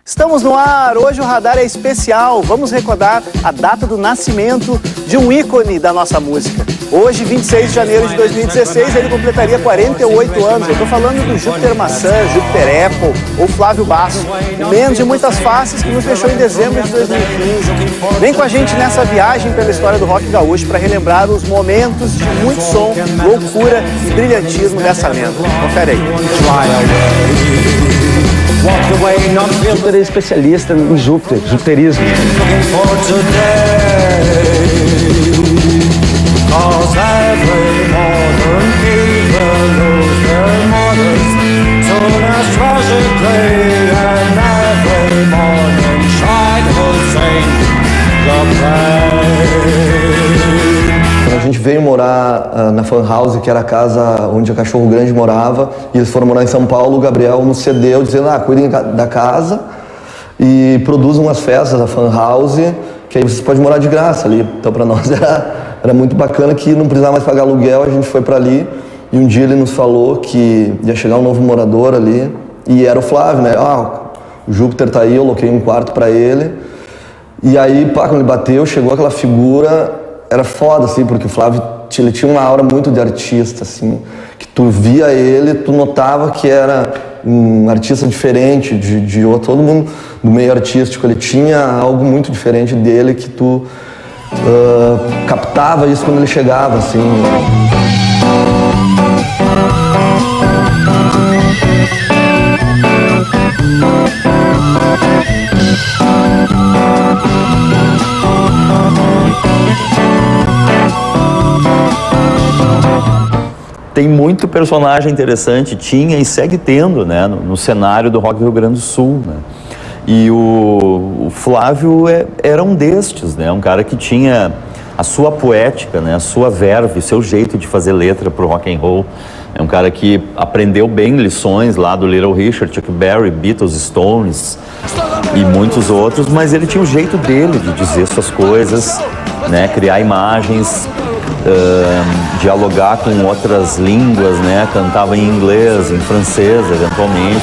Estamos no ar, hoje o Radar é especial, vamos recordar a data do nascimento de um ícone da nossa música. Hoje, 26 de janeiro de 2016, ele completaria 48 anos. Eu estou falando do Júpiter Maçã, Júpiter Apple ou Flávio Basso, o menos de muitas faces que nos deixou em dezembro de 2015. Vem com a gente nessa viagem pela história do rock gaúcho para relembrar os momentos de muito som, loucura e brilhantismo dessa lenda. Confere aí. Júpiter é especialista em Júpiter, jupiterismo. A gente veio morar na Fan House, que era a casa onde a Cachorro Grande morava, e eles foram morar em São Paulo. O Gabriel nos cedeu, dizendo: cuidem da casa e produzam umas festas da Fan House, que aí vocês podem morar de graça ali. Então para nós era muito bacana, que não precisava mais pagar aluguel. A gente foi para ali e um dia ele nos falou que ia chegar um novo morador ali, e era o Flávio, né? O Júpiter tá aí, eu aloquei um quarto para ele. E aí, quando ele bateu, chegou aquela figura. Era foda, assim, porque o Flávio ele tinha uma aura muito de artista, assim, que tu via ele, tu notava que era um artista diferente de outro, todo mundo do meio artístico, ele tinha algo muito diferente dele, que tu captava isso quando ele chegava, assim. Tem muito personagem interessante, tinha e segue tendo, né, no cenário do rock do Rio Grande do Sul, né? E o Flávio era um destes, né, um cara que tinha a sua poética, né, a sua verve, o seu jeito de fazer letra pro rock and roll. É um cara que aprendeu bem lições lá do Little Richard, Chuck Berry, Beatles, Stones e muitos outros, mas ele tinha o jeito dele de dizer suas coisas, né, criar imagens, dialogar com outras línguas, né? Cantava em inglês, em francês, eventualmente.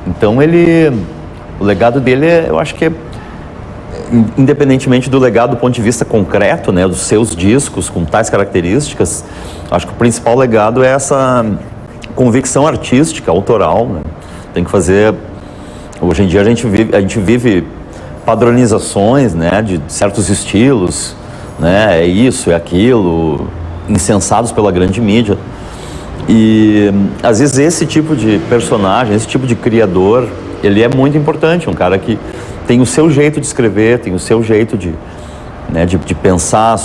Então o legado dele, eu acho que independentemente do legado do ponto de vista concreto, né, dos seus discos com tais características, acho que o principal legado é essa convicção artística, autoral, né? Tem que fazer. Hoje em dia a gente vive padronizações, né, de certos estilos, né, é isso, é aquilo, incensados pela grande mídia. E às vezes esse tipo de personagem, esse tipo de criador, ele é muito importante, um cara que tem o seu jeito de escrever, tem o seu jeito de pensar a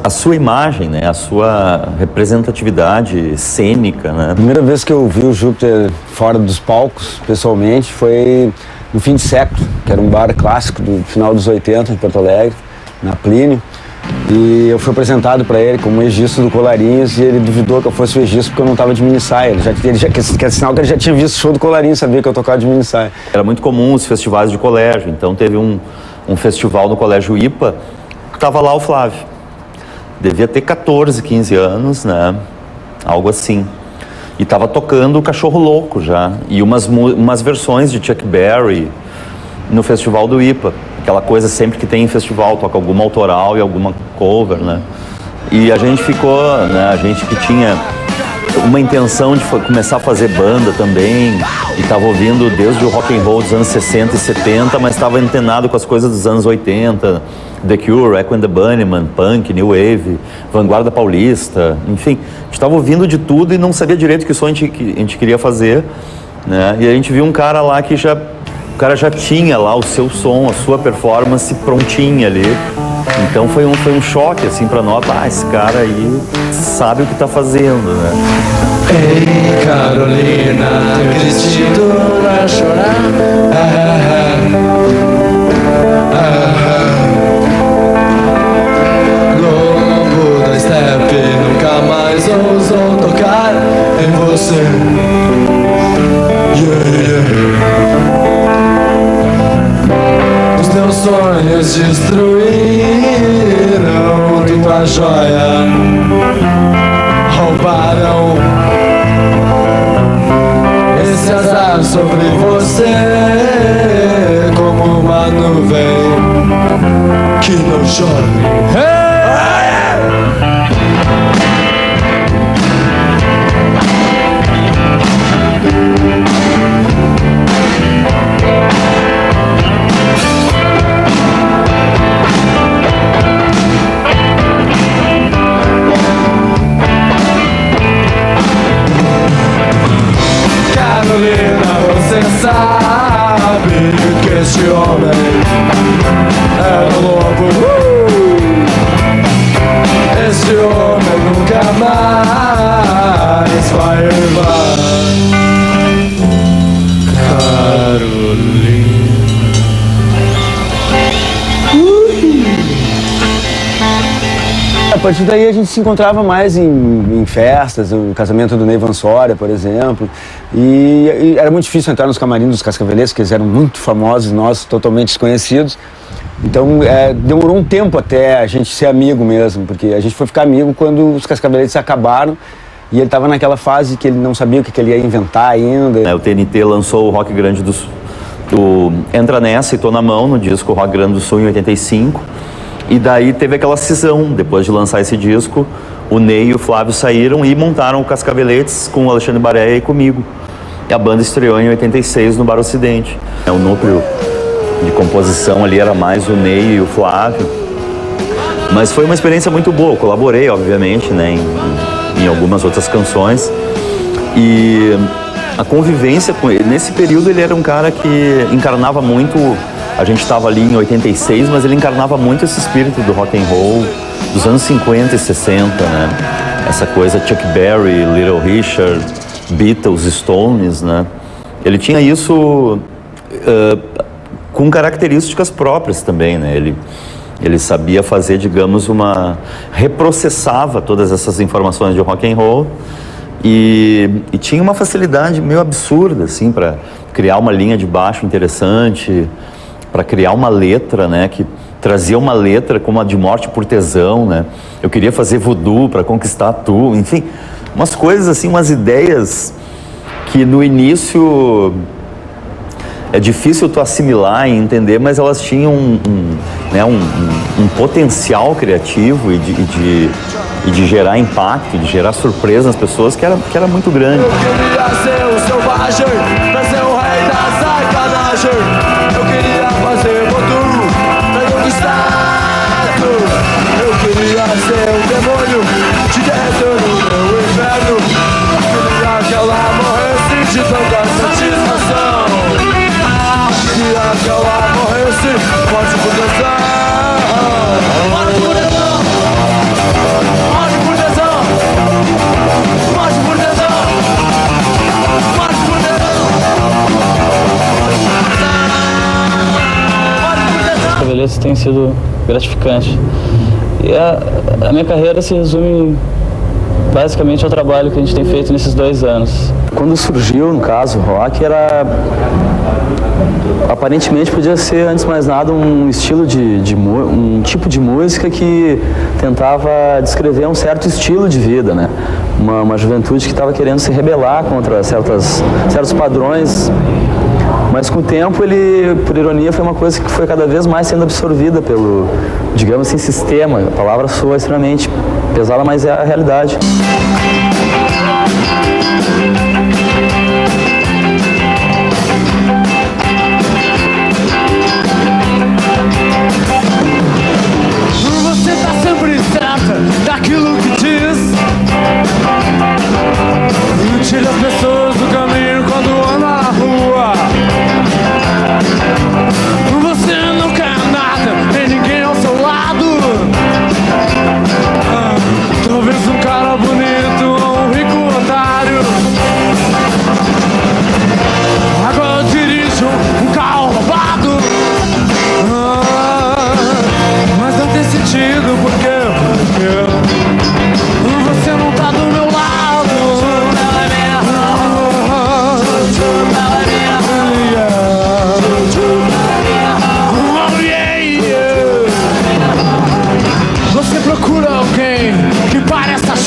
sua imagem, né? A sua representatividade cênica, né? A primeira vez que eu vi o Júpiter fora dos palcos, pessoalmente, foi no Fim de Século, que era um bar clássico do final dos 80 em Porto Alegre, na Plínio. E eu fui apresentado para ele como registro do Colarinhos, e ele duvidou que eu fosse o registro porque eu não estava de minissaia. Que é sinal que ele já tinha visto o show do Colarinhos, sabia que eu tocava de minissaia. Era muito comum os festivais de colégio, então teve um festival no Colégio IPA, que estava lá o Flávio. Devia ter 14, 15 anos, né? Algo assim. E estava tocando o Cachorro Louco já. E umas versões de Chuck Berry no festival do IPA. Aquela coisa sempre que tem em festival, toca alguma autoral e alguma cover, né? E a gente ficou, né? A gente que tinha uma intenção de começar a fazer banda também, e estava ouvindo desde o rock and roll dos anos 60 e 70, mas estava antenado com as coisas dos anos 80, The Cure, Echo and the Bunnymen, punk, new wave, vanguarda paulista, enfim, a gente estava ouvindo de tudo e não sabia direito que som a gente queria fazer, né? E a gente viu um cara lá que o cara já tinha lá o seu som, a sua performance prontinha ali. Então foi um choque assim pra nós, esse cara aí sabe o que tá fazendo, né? Ei, Carolina, Cristiano vai chorar. Lobo da steppe nunca mais ousou tocar em você. Os teus sonhos destruíram tua joia. roubaram esse azar sobre você como uma nuvem que não chove. Carolina, você sabe que este homem é um lobo. Este homem nunca mais vai levar Carolina. A partir daí a gente se encontrava mais em festas, o casamento do Ney Vansória, por exemplo, e era muito difícil entrar nos camarins dos Cascaveletes, porque eles eram muito famosos, nós totalmente desconhecidos. Então demorou um tempo até a gente ser amigo mesmo, porque a gente foi ficar amigo quando os Cascaveletes acabaram e ele estava naquela fase que ele não sabia o que ele ia inventar ainda. O TNT lançou o Rock Grande do Sul, Entra Nessa e Tô na Mão, no disco Rock Grande do Sul em 85. E daí teve aquela cisão, depois de lançar esse disco, o Ney e o Flávio saíram e montaram o Cascaveletes com o Alexandre Baréia e comigo. E a banda estreou em 86 no Bar Ocidente. O núcleo de composição ali era mais o Ney e o Flávio. Mas foi uma experiência muito boa, eu colaborei, obviamente, né, em algumas outras canções. E a convivência com ele, nesse período ele era um cara que encarnava muito. A gente estava ali em 86, mas ele encarnava muito esse espírito do rock and roll dos anos 50 e 60, né? Essa coisa Chuck Berry, Little Richard, Beatles, Stones, né? Ele tinha isso com características próprias também, né? Ele sabia fazer, digamos, reprocessava todas essas informações de rock and roll e tinha uma facilidade meio absurda, assim, para criar uma linha de baixo interessante, para criar uma letra, né, que trazia uma letra como a de Morte por Tesão, né? Eu queria fazer voodoo para conquistar tu, enfim, umas coisas assim, umas ideias que no início é difícil tu assimilar e entender, mas elas tinham um potencial criativo e de gerar impacto, de gerar surpresa nas pessoas que era muito grande. Eu queria ser o selvagem, pra ser o rei da sacanagem. Eu queria fazer voodoo, pra conquistar tudo. Eu queria ser um demônio, te derreter no meu inferno. Eu queria que ela morresse de tanta satisfação. Eu queria que ela morresse, morte por tesão. Morte por tesão. Morte por tesão. Morte por tesão. Morte por tesão. Cascaveletes tem sido gratificante. E a minha carreira se resume basicamente ao trabalho que a gente tem feito nesses 2 anos. Quando surgiu, no caso, o rock, aparentemente podia ser, antes de mais nada, um estilo um tipo de música que tentava descrever um certo estilo de vida, né? Uma juventude que estava querendo se rebelar contra certos padrões. Mas com o tempo, ele, por ironia, foi uma coisa que foi cada vez mais sendo absorvida pelo, digamos assim, sistema. A palavra soa extremamente pesada, mas é a realidade. Você tá sempre certa daquilo que diz. E tira as pessoas do caminho quando anda na rua. Você não quer nada, nem ninguém ao seu lado. Talvez um cara bonito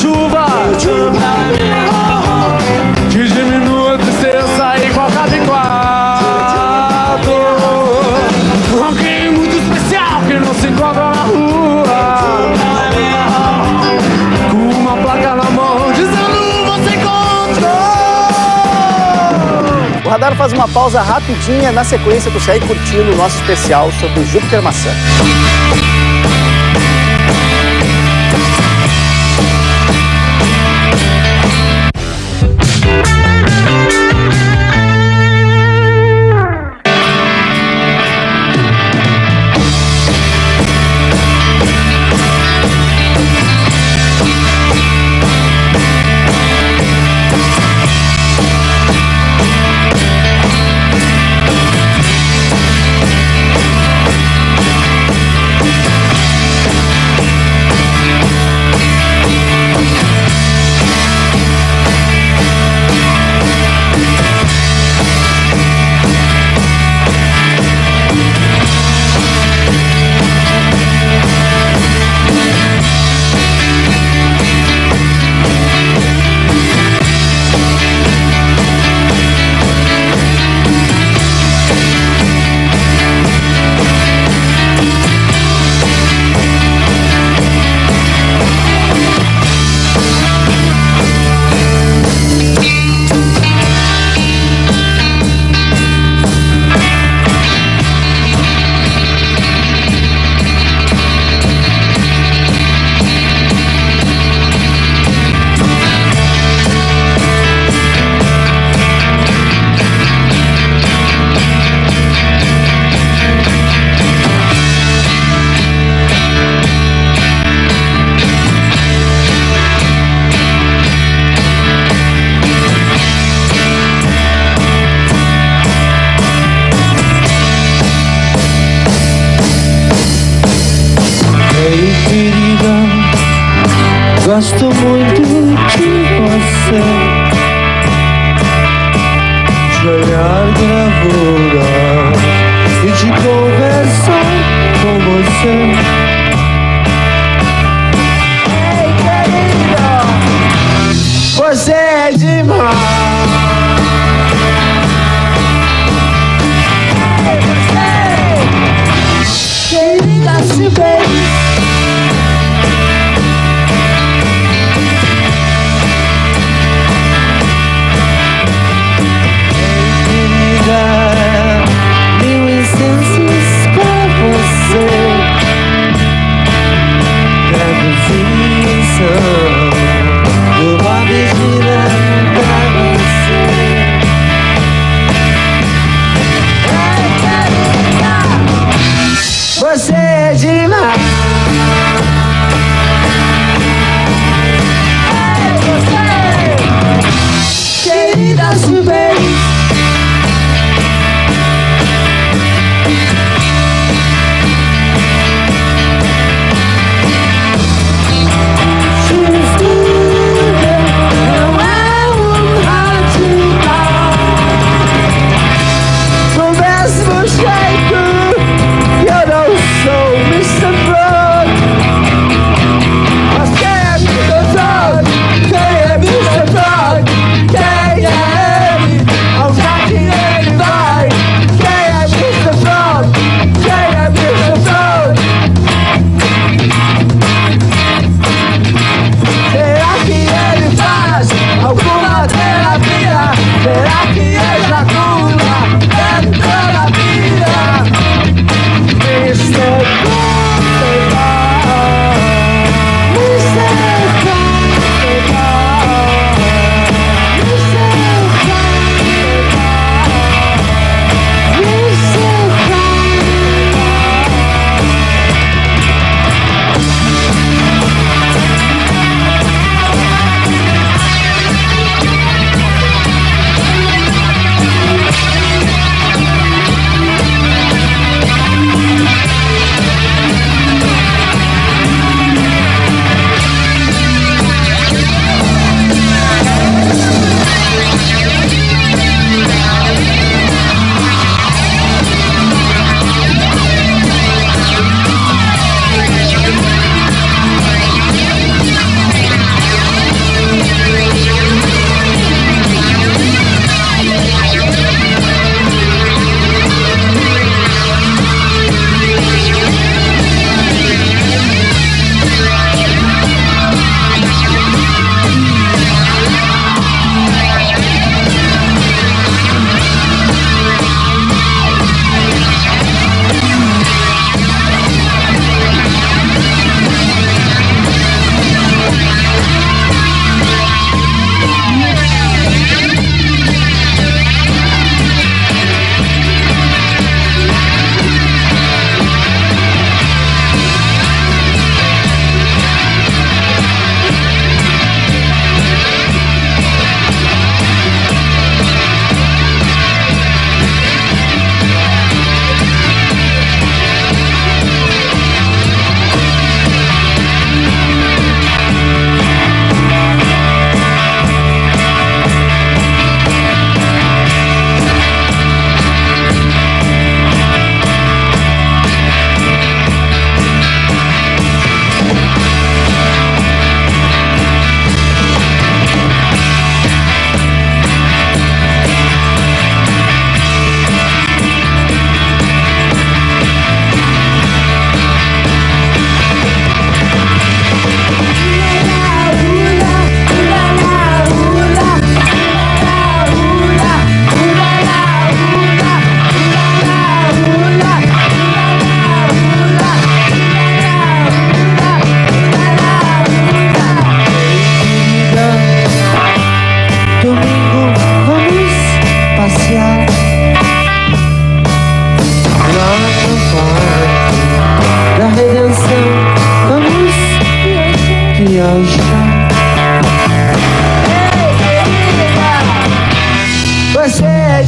chuva. Que diminua a tristeza igual cada quatro. Alguém muito especial que não se encontra na rua, com uma placa na mão dizendo você encontrou. O Radar faz uma pausa rapidinha, na sequência tu segue curtindo o nosso especial sobre Júpiter Maçã. Gosto muito de você, de olhar gravura e de conversar com você. Ei, querida, você é demais. Ei, você, querida, se bem. Mil incensos pra você.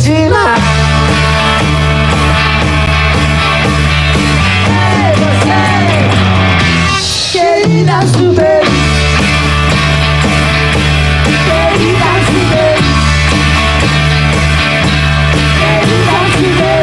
Regina. Ei, você, querida super. Querida super. Querida super.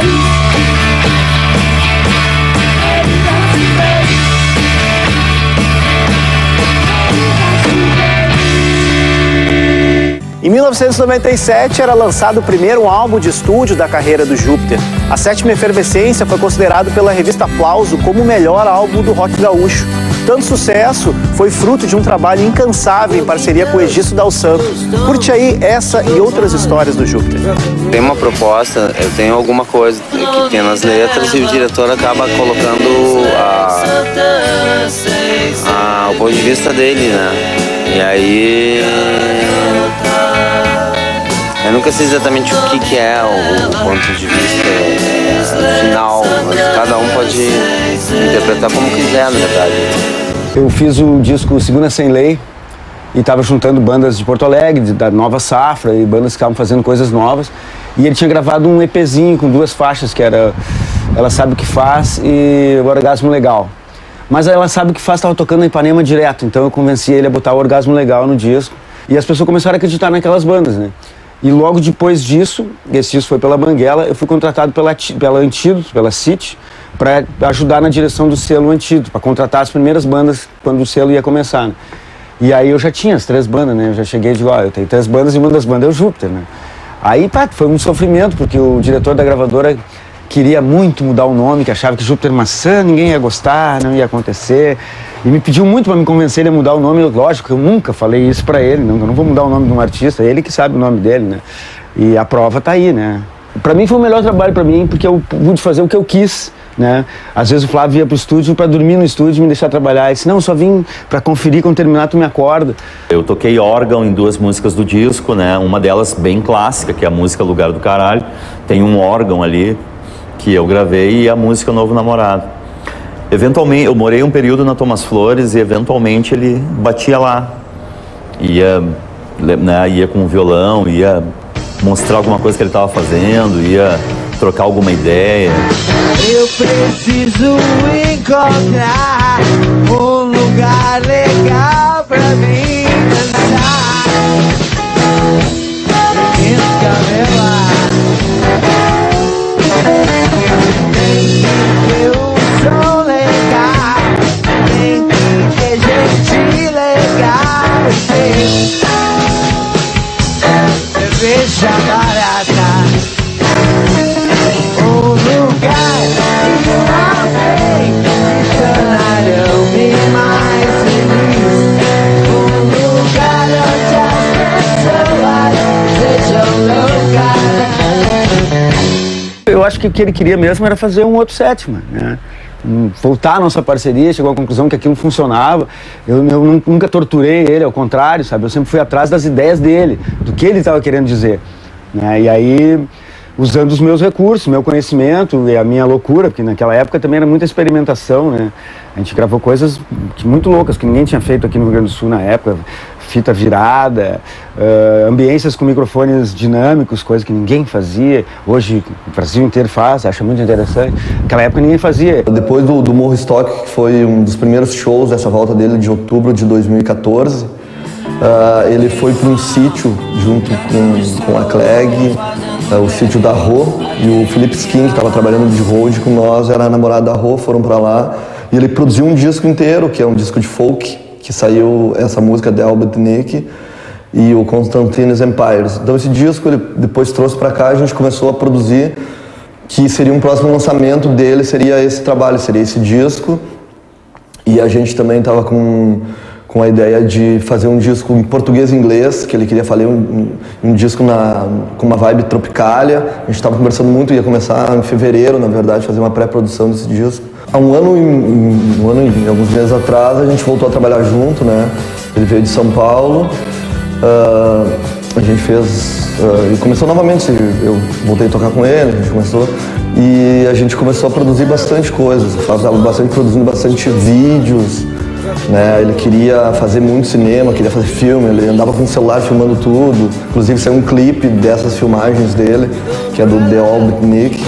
Em 1997 era lançado o primeiro álbum de estúdio da carreira do Júpiter. A Sétima Efervescência foi considerado pela revista Aplauso como o melhor álbum do rock gaúcho. Tanto sucesso foi fruto de um trabalho incansável em parceria com o Egisto Dal Santo. Curte aí essa e outras histórias do Júpiter. Tem uma proposta, eu tenho alguma coisa que tem nas letras e o diretor acaba colocando o ponto de vista dele, né? E aí eu nunca sei exatamente o que é o ponto de vista final, mas cada um pode interpretar como quiser, na verdade. Eu fiz o disco Segunda Sem Lei e estava juntando bandas de Porto Alegre, da Nova Safra, e bandas que estavam fazendo coisas novas. E ele tinha gravado um EPzinho com 2 faixas, que era Ela Sabe O Que Faz e O Orgasmo Legal. Mas Ela Sabe O Que Faz estava tocando na Ipanema direto, então eu convenci ele a botar o Orgasmo Legal no disco. E as pessoas começaram a acreditar naquelas bandas, né? E logo depois disso, esse disco foi pela Banguela, eu fui contratado pela Antídoto, pela City, para ajudar na direção do selo Antídoto, para contratar as primeiras bandas quando o selo ia começar, né? E aí eu já tinha as 3 bandas, né? Eu já cheguei e digo, eu tenho 3 bandas e uma das bandas é o Júpiter, né? Aí foi um sofrimento, porque o diretor da gravadora queria muito mudar o nome, que achava que Júpiter Maçã ninguém ia gostar, não ia acontecer. E me pediu muito para me convencer ele a mudar o nome. Lógico, eu nunca falei isso para ele, não, eu não vou mudar o nome de um artista, é ele que sabe o nome dele, né? E a prova tá aí, né? Para mim foi o melhor trabalho para mim, porque eu pude fazer o que eu quis, né? Às vezes o Flávio ia pro estúdio para dormir no estúdio e me deixar trabalhar. Ele disse, não, só vim para conferir, quando terminar tu me acorda. Eu toquei órgão em 2 músicas do disco, né? Uma delas bem clássica, que é a música Lugar do Caralho. Tem um órgão ali que eu gravei e a música Novo Namorado. Eventualmente, eu morei um período na Thomas Flores e eventualmente ele batia lá. Ia com o violão, ia mostrar alguma coisa que ele estava fazendo, ia trocar alguma ideia. Eu preciso encontrar um lugar legal pra mim dançar. Descabelar. Tem que ter um som legal, tem que ter gente legal. Cerveja barata, um lugar que não tem, tornarão me mais feliz. Um lugar onde as pessoas sejam loucas. Eu acho que o que ele queria mesmo era fazer um outro Sétima, né? Voltar à nossa parceria, chegou à conclusão que aquilo funcionava. Eu nunca torturei ele, ao contrário, sabe? Eu sempre fui atrás das ideias dele, do que ele estava querendo dizer, né? E aí, usando os meus recursos, meu conhecimento e a minha loucura, porque naquela época também era muita experimentação, né? A gente gravou coisas muito loucas que ninguém tinha feito aqui no Rio Grande do Sul na época. Fita virada, ambiências com microfones dinâmicos, coisa que ninguém fazia. Hoje o Brasil inteiro faz, acha muito interessante. Naquela época ninguém fazia. Depois do Morro Stock, que foi um dos primeiros shows dessa volta dele de outubro de 2014, ele foi para um sítio junto com a Clegg, o sítio da Rô, e o Felipe Skin, que estava trabalhando de road com nós, era namorado da Rô, foram para lá. E ele produziu um disco inteiro, que é um disco de folk, que saiu essa música de Albert Nick e o Constantine's Empires. Então esse disco ele depois trouxe para cá, a gente começou a produzir, que seria um próximo lançamento dele, seria esse trabalho, seria esse disco. E a gente também estava com a ideia de fazer um disco em português e inglês, que ele queria fazer um disco com uma vibe tropicália. A gente estava conversando muito, ia começar em fevereiro, na verdade, fazer uma pré-produção desse disco. Há um ano e alguns meses atrás, a gente voltou a trabalhar junto, né? Ele veio de São Paulo, a gente fez... e começou novamente, eu voltei a tocar com ele, a gente começou... E a gente começou a produzir bastante coisas. Eu estava produzindo bastante vídeos, né? Ele queria fazer muito cinema, queria fazer filme, ele andava com o celular filmando tudo. Inclusive saiu um clipe dessas filmagens dele, que é do The All Beatnik.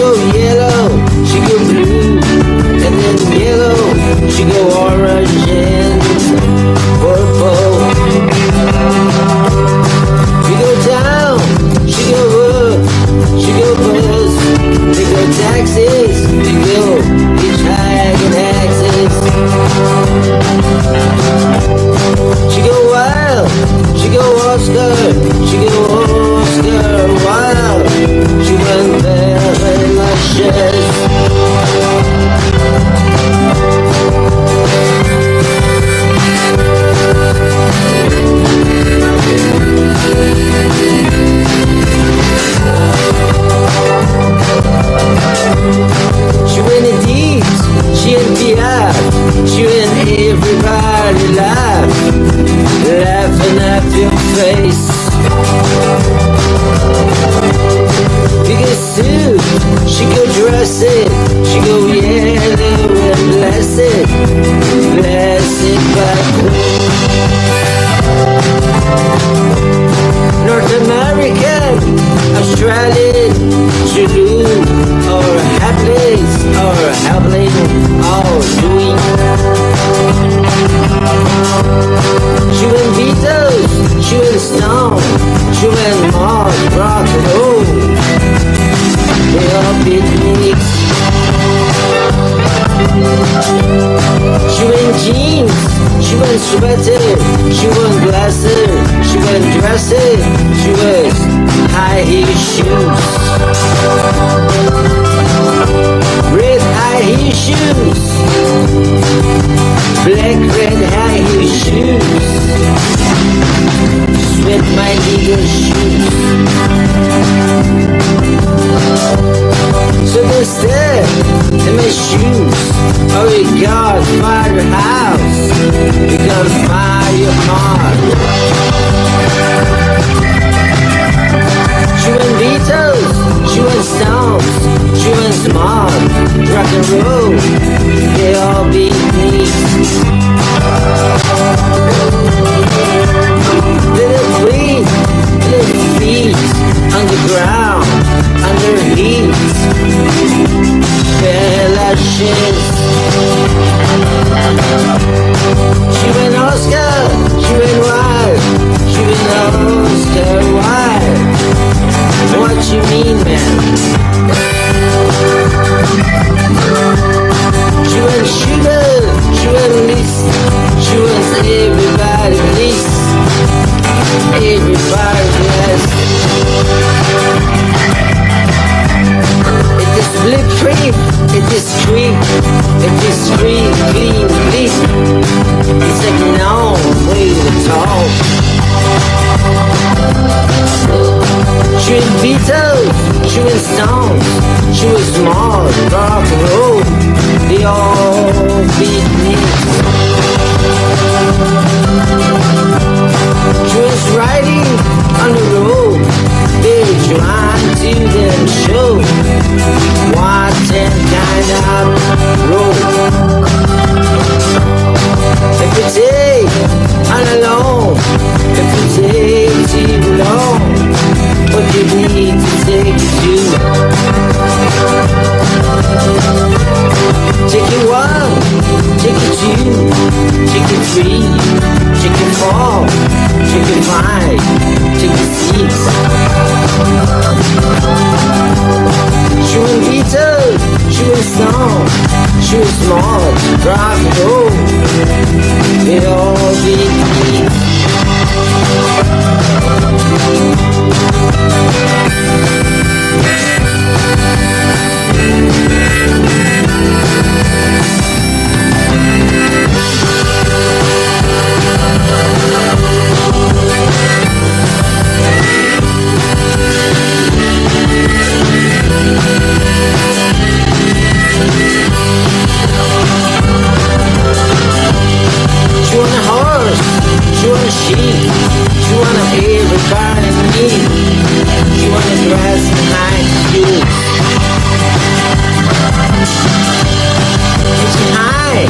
High,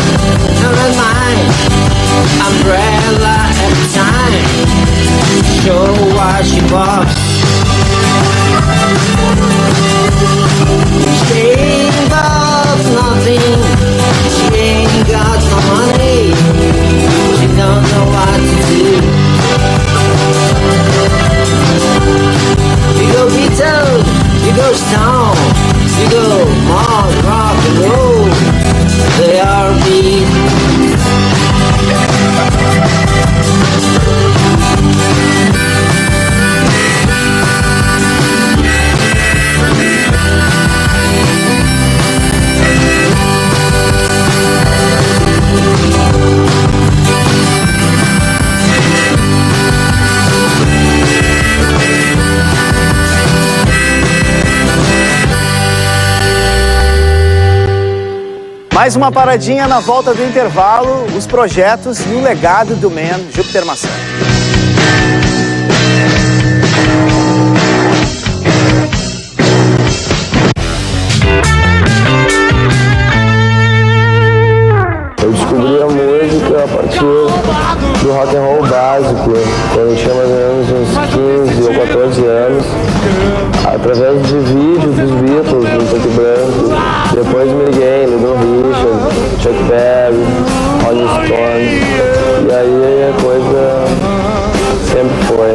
not on my time, umbrella every time. Show what she bought. She ain't got nothing. She ain't got no money. She don't know what to do. You go Beatles, you go Stone, you go hard rock and roll. They are big. Mais uma paradinha na volta do intervalo, os projetos e o legado do Man Júpiter Maçã. Eu descobri a música a partir do rock and roll básico, quando eu tinha mais ou menos uns 15 ou 14 anos, através de vídeos dos Beatles, no preto e branco. Depois me liguei, Little Richard, Chuck Berry, Rolling Stones, e aí a coisa sempre foi.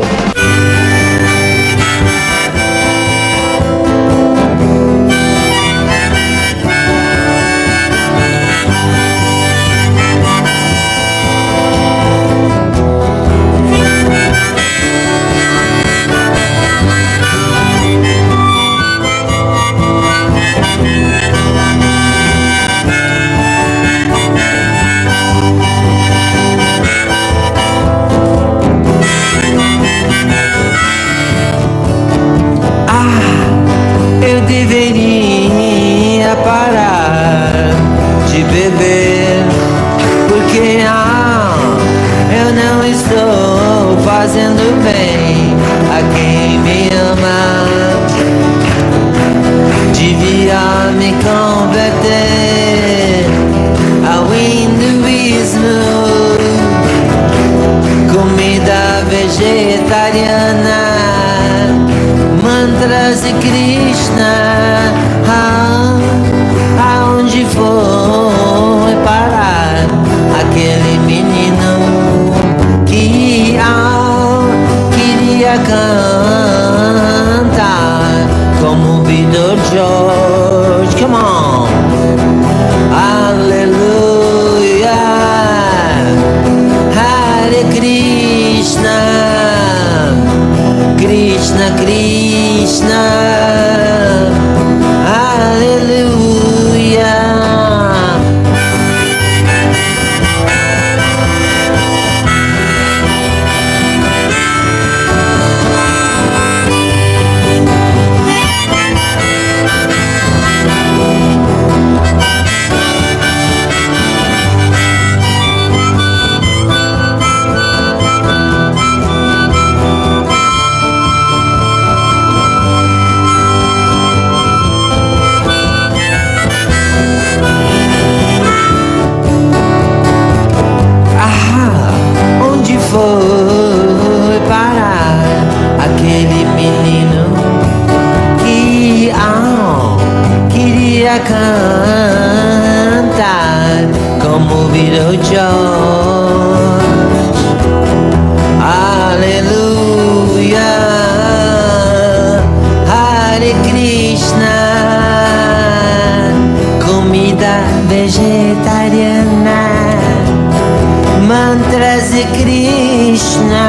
Deveria parar de beber, porque eu não estou fazendo bem a quem me ama. Devia me converter ao hinduísmo, comida vegetariana, mantras e Krishna. Aonde foi parar aquele menino que queria cantar como Vitor George? Come on, aleluia, Hare Krishna, Krishna Krishna, aleluia. Foi parar aquele menino que queria cantar como Vitor George? Aleluia, Hare Krishna, comida vegetariana, mantras e Krishna.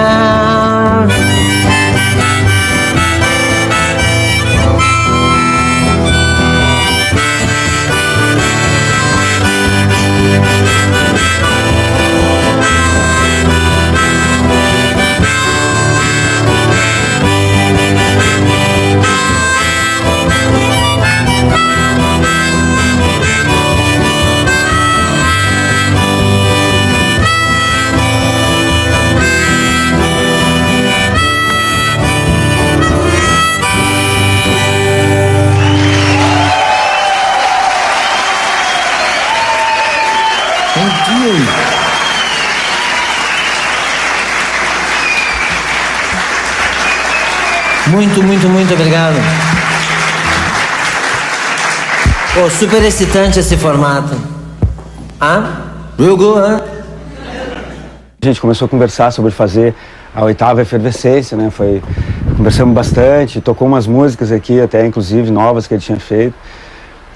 Muito, muito, muito obrigado. Pô, super excitante esse formato. Real good, A gente começou a conversar sobre fazer a 8ª Efervescência, né? Conversamos bastante, tocou umas músicas aqui, até inclusive novas que ele tinha feito.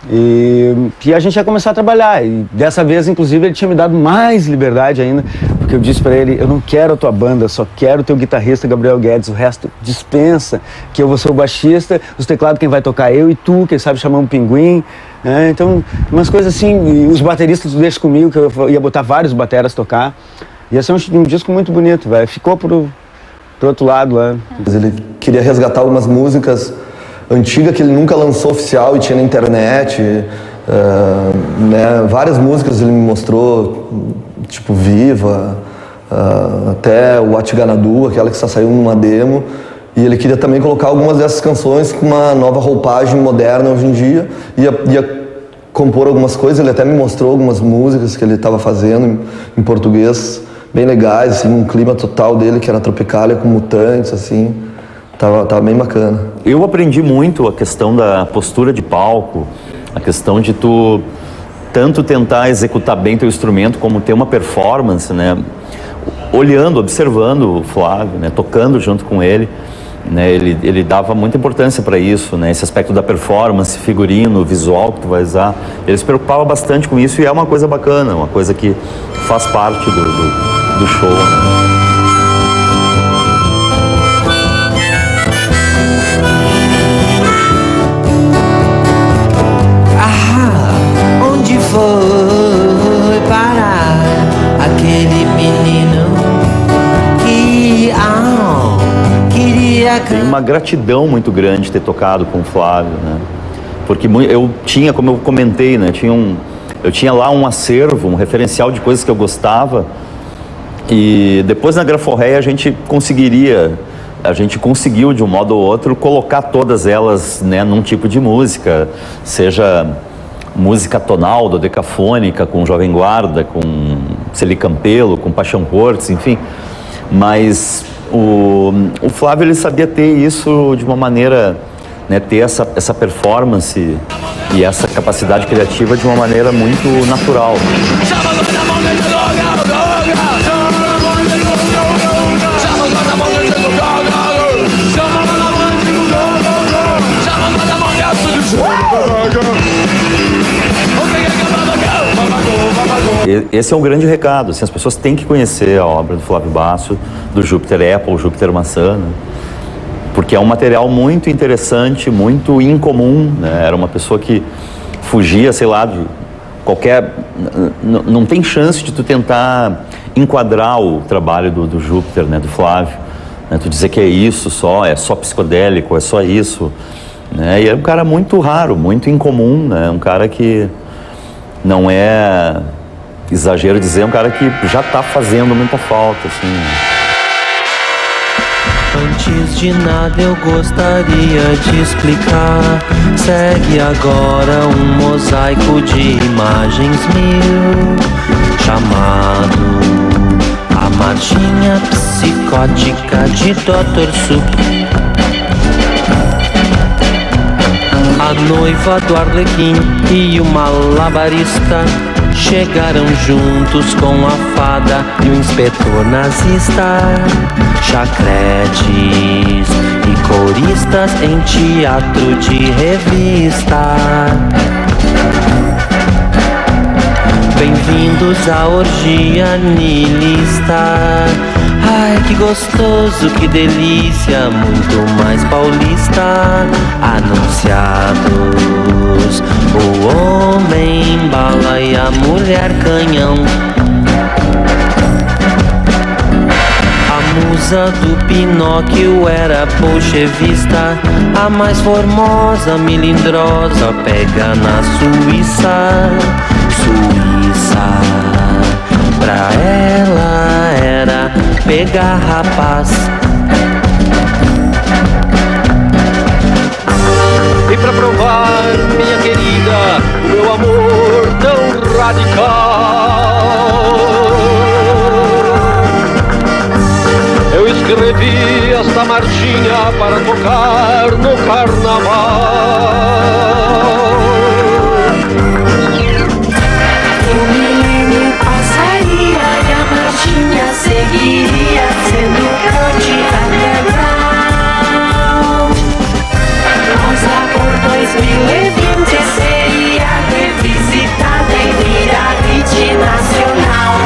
E a gente ia começar a trabalhar. E dessa vez, inclusive, ele tinha me dado mais liberdade ainda, porque eu disse para ele: eu não quero a tua banda, só quero o teu guitarrista Gabriel Guedes, o resto dispensa, que eu vou ser o baixista, os teclados quem vai tocar eu e tu, quem sabe chamar um pinguim. Então, umas coisas assim, e os bateristas deixam comigo, que eu ia botar vários bateras tocar. Ia ser um disco muito bonito, velho. Ficou pro outro lado lá. Ele queria resgatar algumas músicas antigas que ele nunca lançou oficial e tinha na internet. Né? Várias músicas ele me mostrou, tipo Viva, até o Atiganadu, aquela que só saiu numa demo. E ele queria também colocar algumas dessas canções com uma nova roupagem moderna hoje em dia. Ia compor algumas coisas, ele até me mostrou algumas músicas que ele estava fazendo em português, bem legais, assim, um clima total dele, que era Tropicália com Mutantes, assim. Tava bem bacana. Eu aprendi muito a questão da postura de palco, a questão de tu tanto tentar executar bem teu instrumento, como ter uma performance, né? Olhando, observando o Flávio, né? Tocando junto com ele, né? Ele dava muita importância para isso, né? Esse aspecto da performance, figurino, visual que tu vai usar. Ele se preocupava bastante com isso e é uma coisa bacana, uma coisa que faz parte do show. Onde foi parar aquele menino que queria... Tem uma gratidão muito grande de ter tocado com o Flávio, né? Porque eu tinha, como eu comentei, né? Eu tinha lá um acervo, um referencial de coisas que eu gostava, e depois na Graforreia a gente conseguiu de um modo ou outro colocar todas elas, né, num tipo de música, seja música tonal, dodecafônica, com Jovem Guarda, com Celi Campelo, com Paixão Cortes, enfim. Mas o Flávio, ele sabia ter isso de uma maneira, né, ter essa performance e essa capacidade criativa de uma maneira muito natural. Esse é um grande recado, assim, as pessoas têm que conhecer a obra do Flávio Basso, do Júpiter Apple, Júpiter Maçã, né? Porque é um material muito interessante, muito incomum, né? Era uma pessoa que fugia, sei lá, de qualquer... Não tem chance de tu tentar enquadrar o trabalho do Júpiter, né? Do Flávio, né? Tu dizer que é só psicodélico, é só isso, né? E é um cara muito raro, muito incomum, né? Um cara que não é exagero dizer, um cara que já tá fazendo muita falta, assim. Antes de nada eu gostaria de explicar. Segue agora um mosaico de imagens mil, chamado A Marchinha Psicótica de Dr. Sup. A noiva do Arlequim e o malabarista chegaram juntos com a fada e o inspetor nazista. Chacretes e coristas em teatro de revista. Bem-vindos à orgia niilista. Ai, que gostoso, que delícia, muito mais paulista. Anunciados, o homem bala e a mulher canhão. A musa do Pinóquio era bolchevista. A mais formosa, melindrosa, pega na Suíça. Pra ela era pegar rapaz. E pra provar, minha querida, o meu amor tão radical, eu escrevi escrevi esta marchinha para tocar no carnaval. O milênio passaria e a marchinha seguiria sendo cante underground. Mas lá por 2020 seria revisitada e vira hit nacional.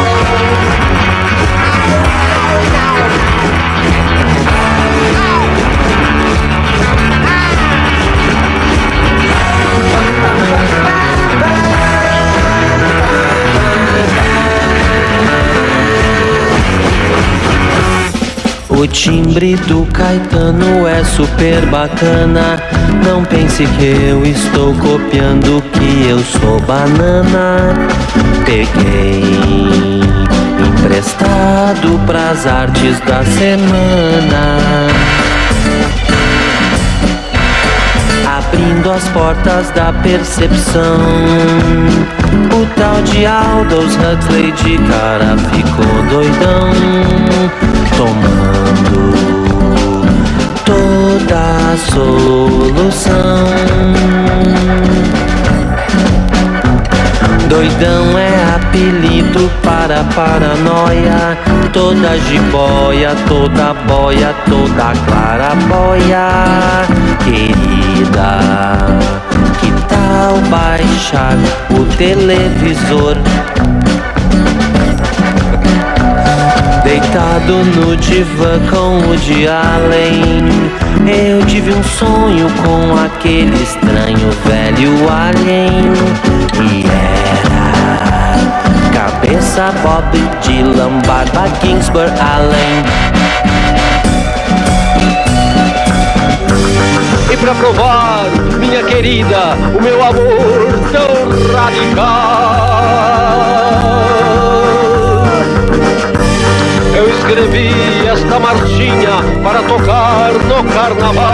O timbre do Caetano é super bacana. Não pense que eu estou copiando, que eu sou banana. Peguei emprestado pras artes da semana, abrindo as portas da percepção. O tal de Aldous Huxley de cara ficou doidão, tomando toda a solução. Doidão é apelido para paranoia. Toda jiboia, toda boia, toda clarabóia. Querida, que tal baixar o televisor? Deitado no divã com o Woody Allen, eu tive um sonho com aquele estranho velho alien. E era cabeça Bob Dylan, barba Ginsberg Allen. E pra provar, minha querida, o meu amor tão radical, eu escrevi esta marchinha para tocar no carnaval.